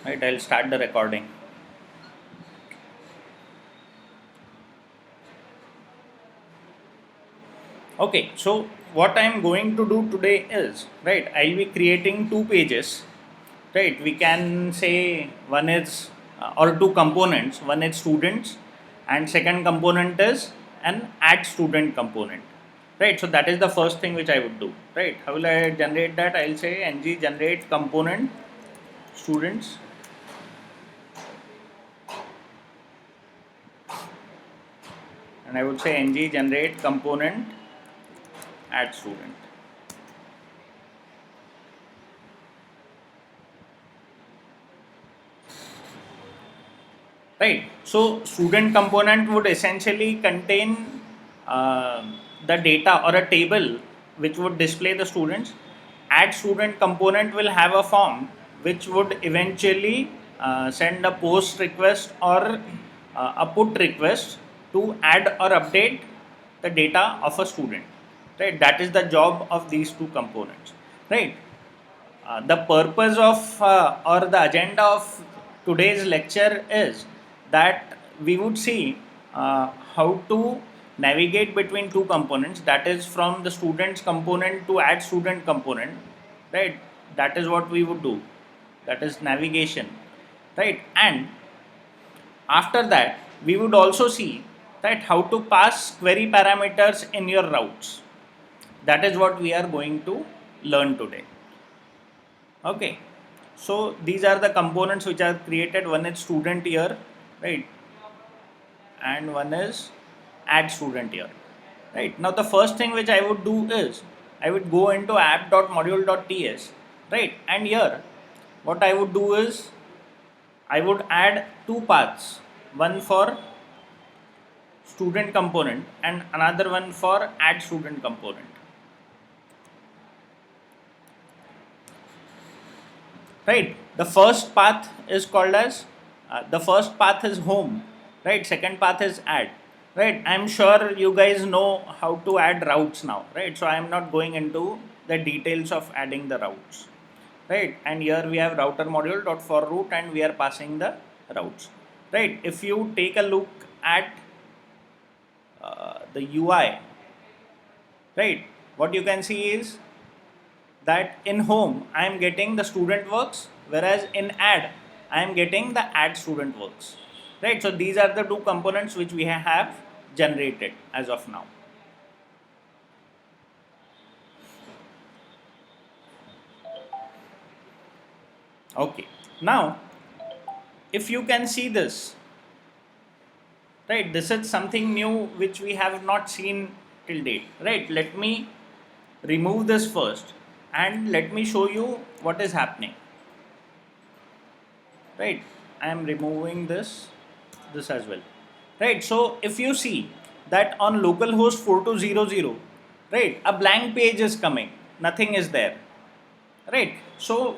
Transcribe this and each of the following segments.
Right, I'll start the recording. Okay, so what I'm going to do today is, right, I'll be creating two pages. Right, we can say one is or two components. One is students, and second component is an add student component. Right, so that is the first thing which I would do. Right, how will I generate that? I'll say ng generate component students, and I would say ng generate component add student. Right, so student component would essentially contain uh, the data or a table which would display the students. Add student component will have a form which would eventually send a post request or a put request to add or update the data of a student. Right, that is the job of these two components. Right, the purpose of or the agenda of today's lecture is that we would see how to navigate between two components, that is from the students component to add student component. Right, that is what we would do, that is navigation. Right, and after that we would also see that how to pass query parameters in your routes. That is what we are going to learn today. Okay, so these are the components which are created. One is student here, right, and one is add student here. Right, now the first thing which I would do is I would go into app.module.ts, right, and here what I would do is I would add two paths, one for student component and another one for add student component. Right, the first path is called as the first path is home. Right, second path is add. Right, I'm sure you guys know how to add routes now. Right, so I'm not going into the details of adding the routes. Right, and here we have router module dot for route and we are passing the routes. Right, if you take a look at the UI, right, what you can see is that in home I am getting the student works, whereas in add I am getting the add student works. Right, so these are the two components which we have generated as of now. Okay, now if you can see this, right, this is something new which we have not seen till date. Right, let me remove this first and let me show you what is happening. Right, I am removing this as well. Right, so if you see that on localhost 4200, right, a blank page is coming, nothing is there. Right, so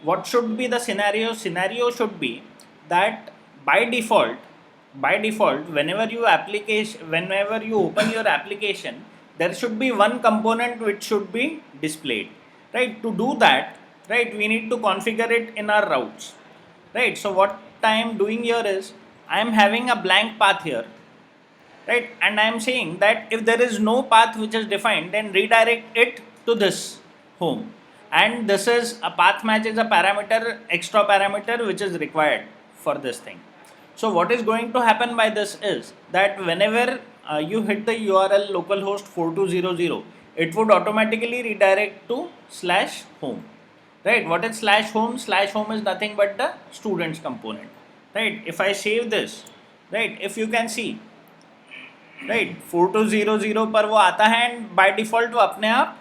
what should be the scenario should be that by default whenever you open your application, there should be one component which should be displayed. Right, to do that, right, we need to configure it in our routes. Right, so what I am doing here is I am having a blank path here. Right, and I am saying that if there is no path which is defined, then redirect it to this home, and this is a path match is a parameter, extra parameter which is required for this thing. So what is going to happen by this is that whenever you hit the URL localhost 4200, it would automatically redirect to slash home. Right, what is slash home? Slash home is nothing but the students component. Right, if I save this, right, if you can see, right 4200 पर वो आता है and by default वो अपने आप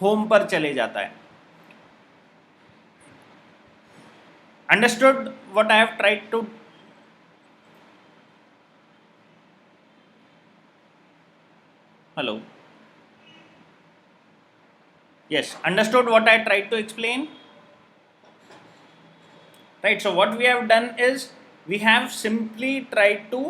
home पर चले जाता है. Understood what I have tried to. Hello, yes, understood what I tried to explain. Right, so what we have done is we have simply tried to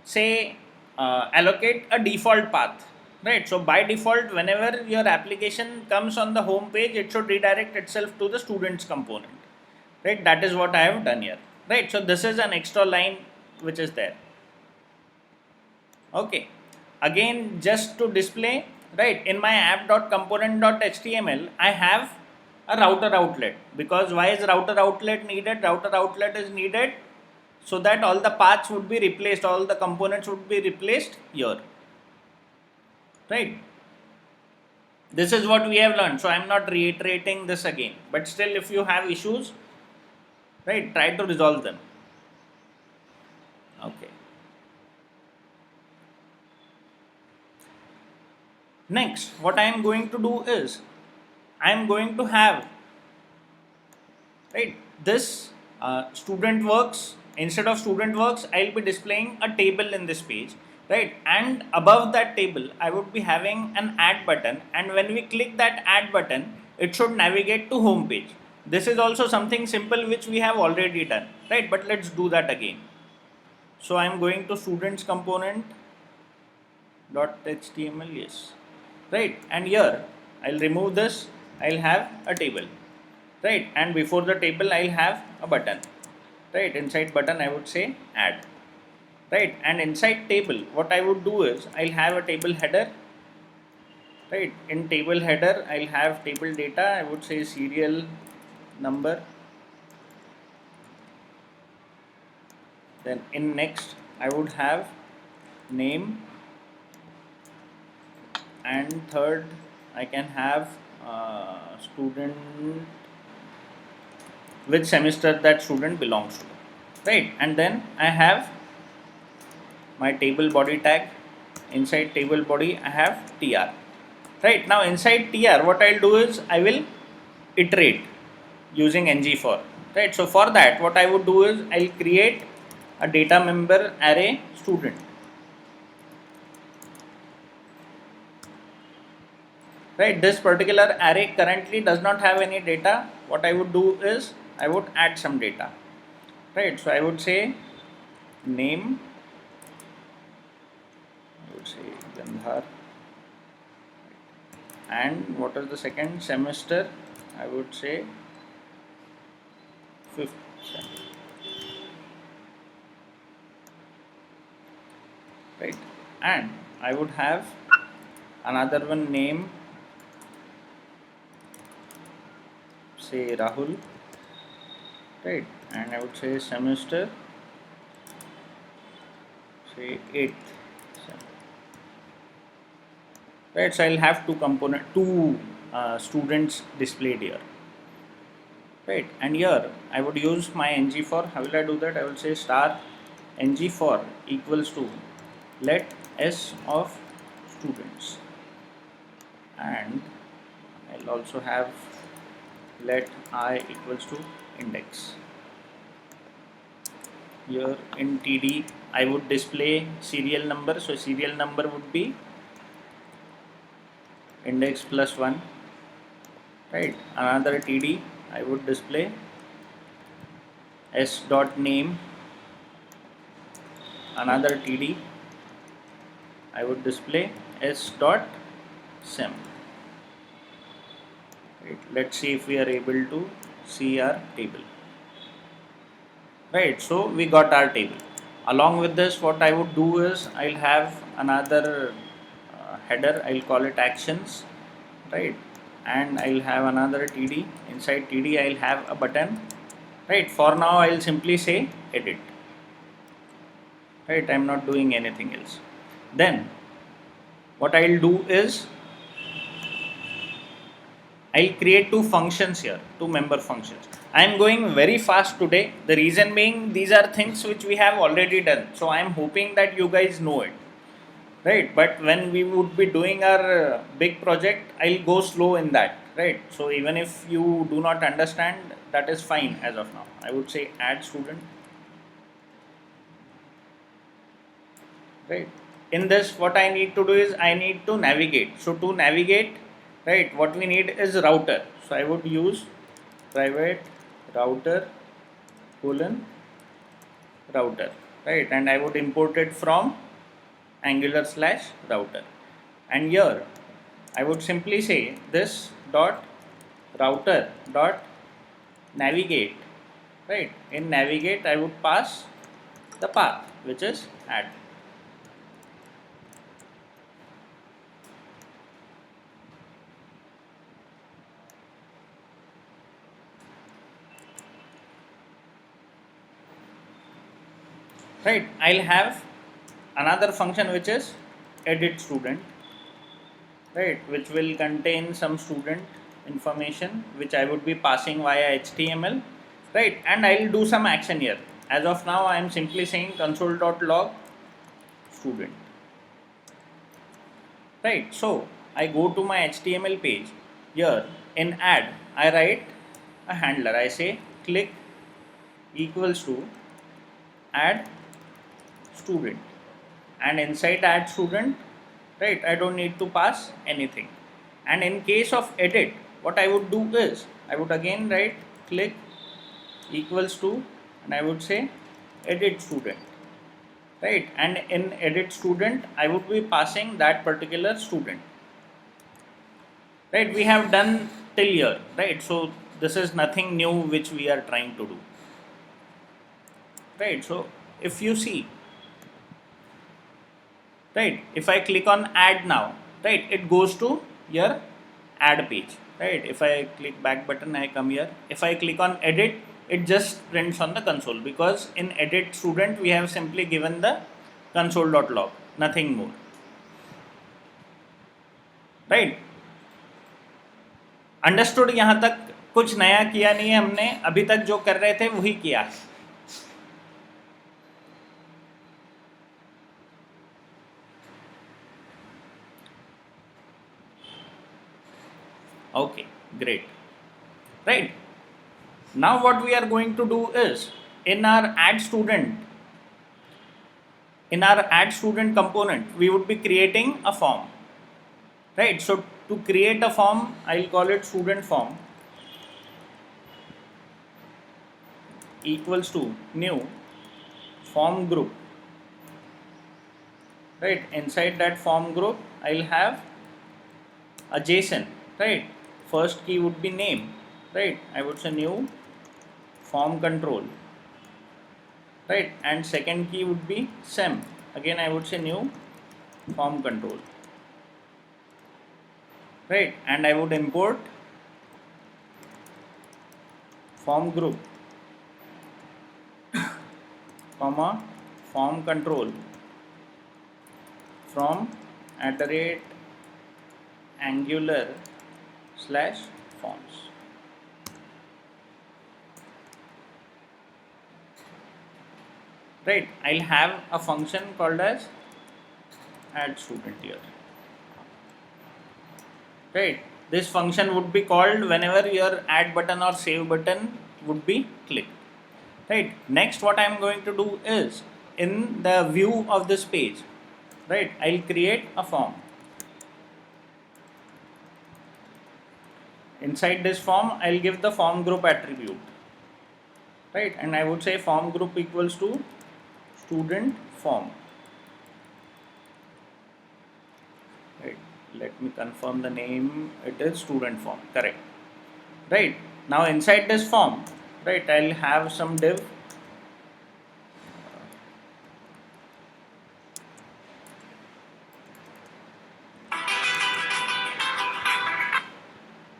say allocate a default path. Right, so by default whenever your application comes on the home page, it should redirect itself to the students component. right? That is what I have done here, right? So this is an extra line which is there. Okay, again, just to display, right, in my app.component.html I have a router outlet. Because why is router outlet needed? Router outlet is needed so that all the paths would be replaced, all the components would be replaced here, right? This is what we have learned, so I am not reiterating this again, but still if you have issues, right, try to resolve them. Okay, next what I am going to do is I am going to have, right, this student works. Instead of student works, I'll be displaying a table in this page, right? And above that table I would be having an add button, and when we click that add button it should navigate to home page. This is also something simple which we have already done, right? But let's do that again. So I'm going to students component dot html, yes, right? And here I'll remove this, I'll have a table, right? And before the table I'll have a button, right? Inside button I would say add, right? And inside table what I would do is I'll have a table header, right? In table header I'll have table data, I would say serial number. Then in next I would have name, and third I can have student, which semester that student belongs to, right? And then I have my table body tag. Inside table body I have tr, right? Now inside tr what I'll do is I will iterate using ng for, right? So for that what I would do is I'll create a data member array student, right? This particular array currently does not have any data. What I would do is I would add some data, right? So I would say name, I would say Gandhar, and what is the second semester, I would say 5th semester, right? And I would have another one name, say Rahul, right? And I would say semester, say 8th, right? So I'll have two students displayed here, right? And here I would use my ng for. How will I do that? I will say star ng for equals to let s of students, and I'll also have let I equals to index. Here in td I would display serial number, so serial number would be index plus 1, right? Another td I would display s dot name, another td I would display s dot sem, right? Let's see if we are able to see our table, right? So we got our table. Along with this what I would do is I'll have another header, I'll call it actions, right? And I'll have another td. Inside td I'll have a button, right? For now I'll simply say edit, right? I'm not doing anything else. Then what I'll do is I'll create two functions here, two member functions. I'm going very fast today. The reason being these are things which we have already done. So I'm hoping that you guys know it, right? But when we would be doing our big project, I'll go slow in that, right? So even if you do not understand, that is fine as of now. I would say add student, right? In this what I need to do is I need to navigate. So to navigate, right, what we need is router. So I would use private router colon router, right? And I would import it from angular slash router, and here I would simply say this dot router dot navigate right? In navigate, I would pass the path, which is add. Right, I'll have another function which is edit student, right, which will contain some student information which I would be passing via HTML, right, and I'll do some action here. As of now, I am simply saying console.log student, right. So I go to my HTML page. Here in add, I write a handler. I say click equals to add student, and inside add student, right, I don't need to pass anything. And in case of edit, what I would do is I would again write click equals to, and I would say edit student, right, and in edit student I would be passing that particular student, right. We have done till here, right, so this is nothing new which we are trying to do, right. So if you see, right, if I click on add now, right, it goes to your add page, right. If I click back button, I come here. If I click on edit, it just prints on the console, because in edit student we have simply given the console.log, nothing more, right. Understood. यहाँ तक कुछ नया किया नहीं है हमने, अभी तक जो कर रहे थे वही किया है. Okay, great, right. Now what we are going to do is, in our add student component, we would be creating a form, right. So to create a form, I'll call it student form equals to new form group, right. Inside that form group, I'll have a JSON, right. First key would be name, right. I would say new form control, right, and second key would be sem. Again, I would say new form control, right, and I would import form group comma form control from @angular/forms. Right, I'll have a function called as add student here, right. This function would be called whenever your add button or save button would be clicked, right. Next, what I am going to do is, in the view of this page, right, I'll create a form. Inside this form, I'll give the form group attribute, right, and I would say form group equals to student form, right. Let me confirm the name. It is student form, correct, right. Now inside this form, right, I'll have some div,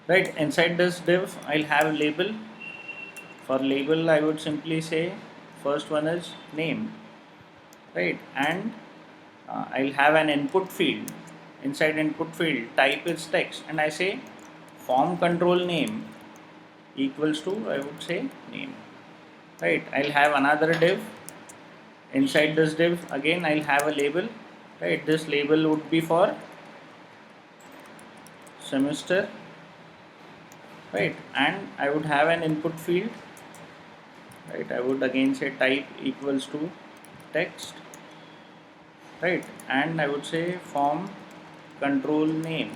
right. Inside this div, I'll have label. For label, I would simply say first one is name, right, and I'll have an input field. Inside input field, type is text, and I say form control name equals to, I would say, name, right. I'll have another div. Inside this div, again I'll have a label, right. This label would be for semester, right, and I would have an input field, right. I would again say type equals to text, right, and I would say form control name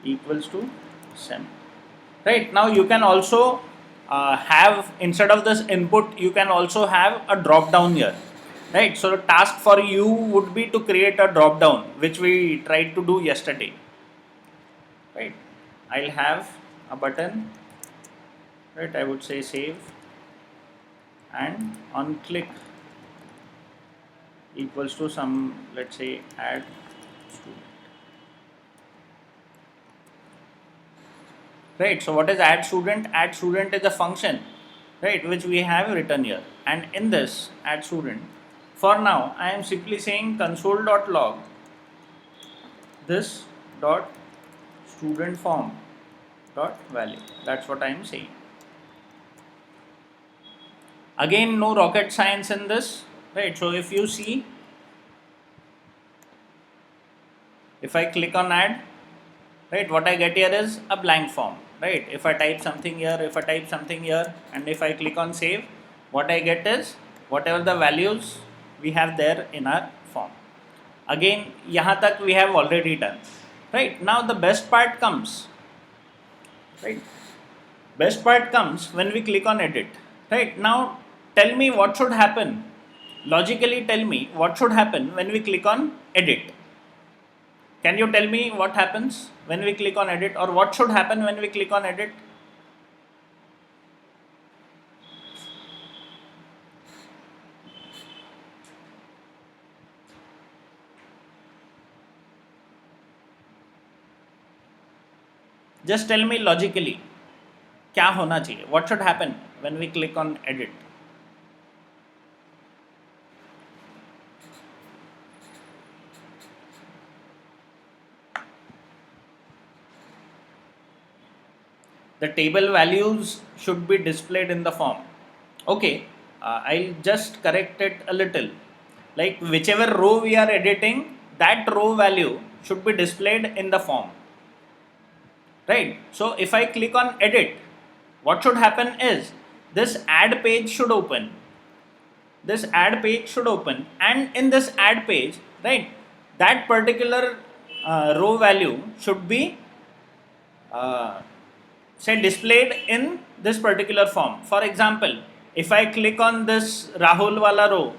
equals to sem, right. Now you can also have, instead of this input, you can also have a drop down here, right. So the task for you would be to create a drop down, which we tried to do yesterday, right. I'll have a button, right. I would say save, and on click equals to some, let's say, add student. Right, so what is add student? Add student is a function, right, which we have written here, and in this add student, for now I am simply saying console.log this dot student form dot value. That's what I am saying. Again, no rocket science in this, right? So if you see, if I click on add, right, what I get here is a blank form, right? If I type something here, if I type something here, and if I click on save, what I get is whatever the values we have there in our form. Again, yahan tak we have already done, right? Now the best part comes, right? Best part comes when we click on edit, right? Now tell me what should happen. Logically tell me what should happen when we click on edit. Can you tell me what happens when we click on edit, or what should happen when we click on edit? Just tell me logically, क्या होना चाहिए? What should happen when we click on edit? The table values should be displayed in the form. Okay, I'll just correct it a little. Like whichever row we are editing, that row value should be displayed in the form. Right? So if I click on edit, what should happen is this add page should open. This add page should open, and in this add page, right, that particular row value should be say displayed in this particular form. For example, if I click on this Rahul wala row,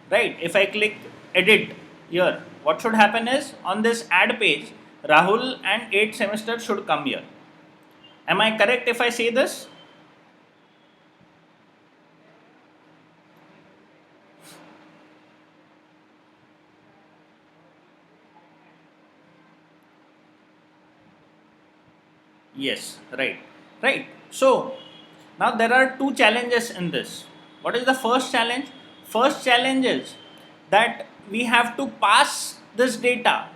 right, if I click edit here, what should happen is on this add page, Rahul and 8th semester should come here. Am I correct if I say this? Yes, right, right. So now there are two challenges in this. What is the first challenge? First challenge is that we have to pass this data.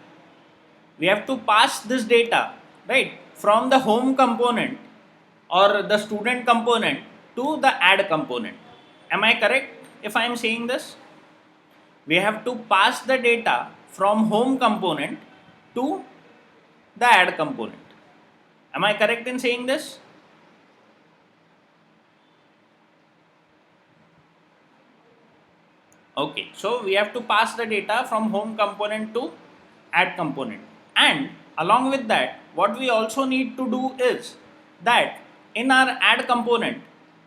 We have to pass this data, right, from the home component or the student component to the add component. Am I correct if I am saying this? We have to pass the data from home component to the add component. Am I correct in saying this? Okay, so we have to pass the data from home component to add component, and along with that, what we also need to do is that in our add component,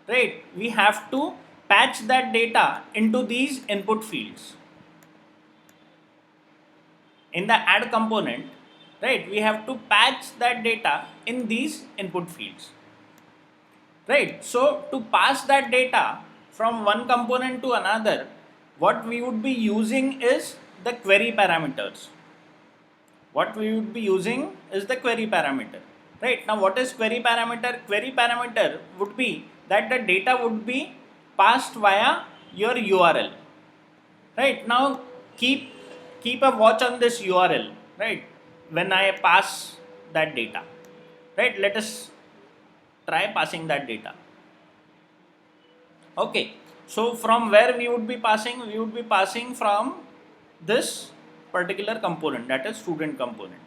right, we have to patch that data into these input fields. In the add component, right, we have to patch that data in these input fields, right? So to pass that data from one component to another, what we would be using is the query parameters. What we would be using is the query parameter, right? Now what is query parameter? Query parameter would be that the data would be passed via your URL, right? Now keep a watch on this URL, right, when I pass that data, right? Let us try passing that data. Okay, so from where we would be passing? We would be passing from this particular component, that is student component,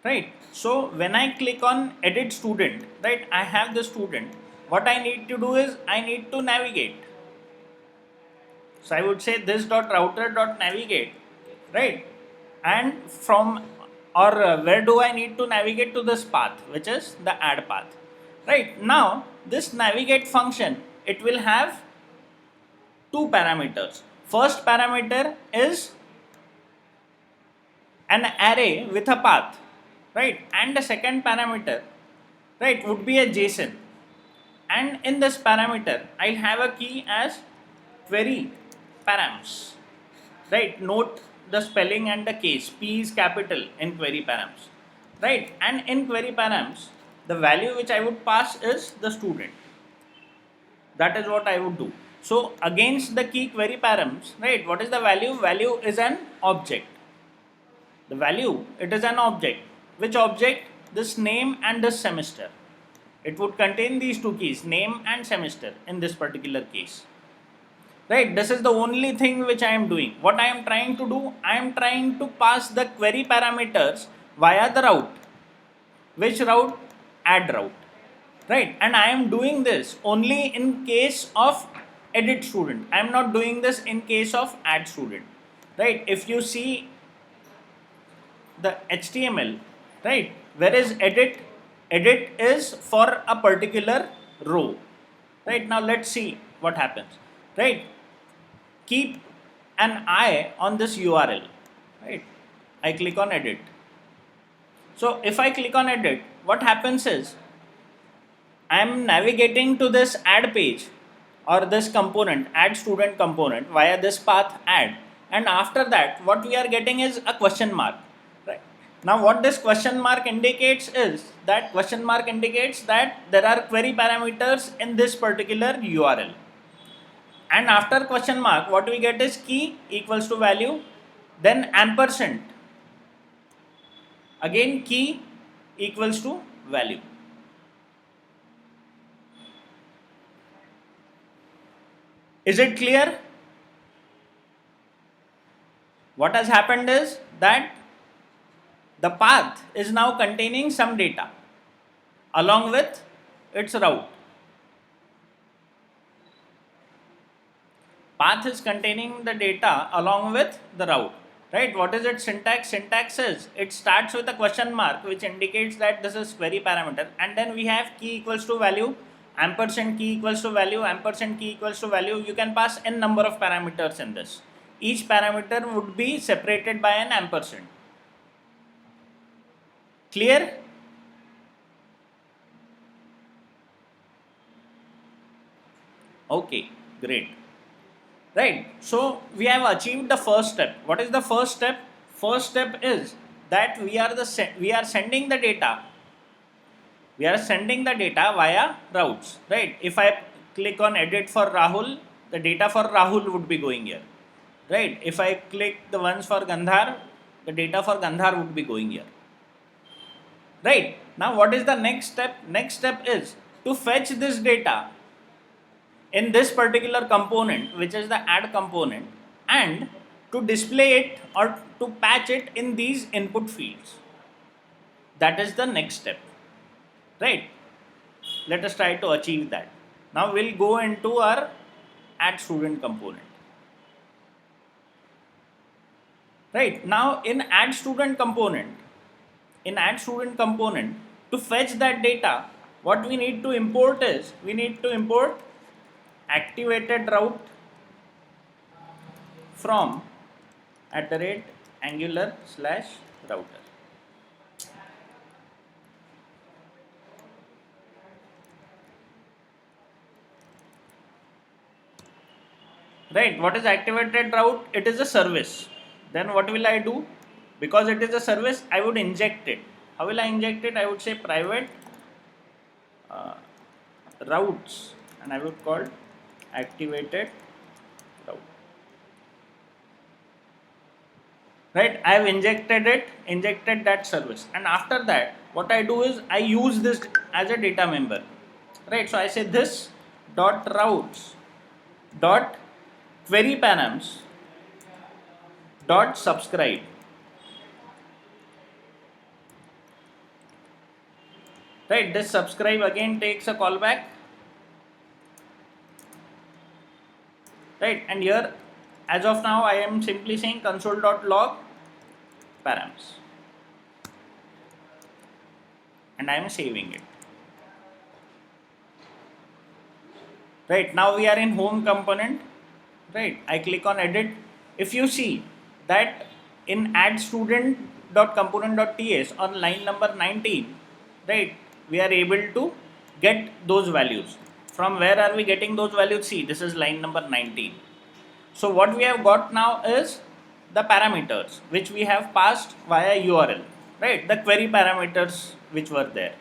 right? So when I click on edit student, right, I have the student. What I need to do is I need to navigate. So I would say this dot router dot navigate, right, and from, or where do I need to navigate? To this path, which is the add path, right? Now this navigate function, it will have two parameters. First parameter is an array with a path, right, and the second parameter, right, would be a JSON, and in this parameter I'll have a key as query params, right? Note the spelling and the case. P is capital in query params, right? And in query params, the value which I would pass is the student. That is what I would do. So against the key query params, right? What is the value? Value is an object. The value, it is an object. Which object? This name and this semester. It would contain these two keys, name and semester in this particular case. Right, this is the only thing which I am doing. What I am trying to do, I am trying to pass the query parameters via the route. Which route? Add route. Right, and I am doing this only in case of edit student. I am not doing this in case of add student. Right, if you see the HTML, right, where is edit? Edit is for a particular row. Right, now let's see what happens. Right, keep an eye on this URL. Right, I click on edit. So if I click on edit, what happens is I am navigating to this add page or this component, add student component, via this path add, and after that what we are getting is a question mark. Right, now what this question mark indicates is that there are query parameters in this particular URL. And after question mark, what we get is key equals to value, then ampersand, again key equals to value. Is it clear? What has happened is that the path is now containing some data along with its route. Path is containing the data along with the route. Right, what is its syntax? Syntax is, it starts with a question mark which indicates that this is query parameter, and then we have key equals to value, ampersand key equals to value, ampersand key equals to value. You can pass n number of parameters in this. Each parameter would be separated by an ampersand. Clear? Okay, great. Right, so we have achieved the first step. What is the first step? First step is that we are sending the data. We are sending the data via routes. Right, if I click on edit for Rahul, the data for Rahul would be going here. Right, if I click the ones for Gandhar, the data for Gandhar would be going here. Right, now what is the next step? Next step is to fetch this data in this particular component, which is the add component, and to display it or to patch it in these input fields. That is the next step. Right, let us try to achieve that. Now we'll go into our add student component. Right, now in add student component, to fetch that data, what we need to import is, we need to import activated route from @angular/router. Right, what is activated route? It is a service. Then what will I do? Because it is a service, I would inject it. How will I inject it? I would say private routes, and I would call activated route. Right, I have injected that service, and after that what I do is I use this as a data member. Right, so I say this dot routes dot query params dot subscribe. Right, this subscribe again takes a callback. Right, and here as of now I am simply saying console.log params, and I am saving it. Right, now we are in home component. Right, I click on edit. If you see that in add student.component.ts on line number 19, right, we are able to get those values. From where are we getting those values? See, this is line number 19. So what we have got now is the parameters which we have passed via URL, right? The query parameters which were there.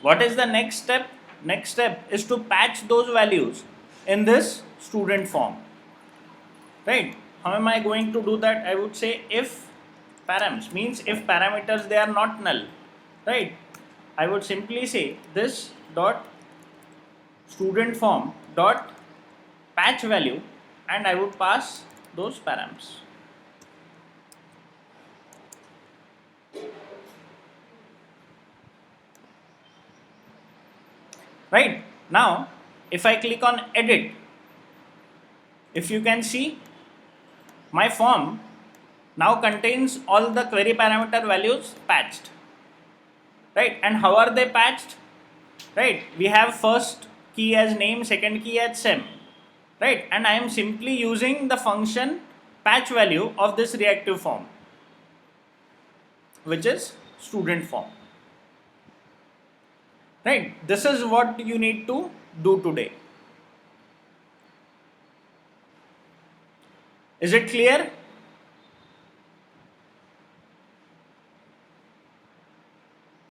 What is the next step? Next step is to patch those values in this student form, right? How am I going to do that? I would say if params means if parameters they are not null, right? I would simply say this dot student form dot patch value, and I would pass those params. Right now, if I click on edit, if you can see, my form now contains all the query parameter values patched, right? And how are they patched? Right, we have first key as name, second key as sem, right? And I am simply using the function patch value of this reactive form, which is student form, right? This is what you need to do today. Is it clear?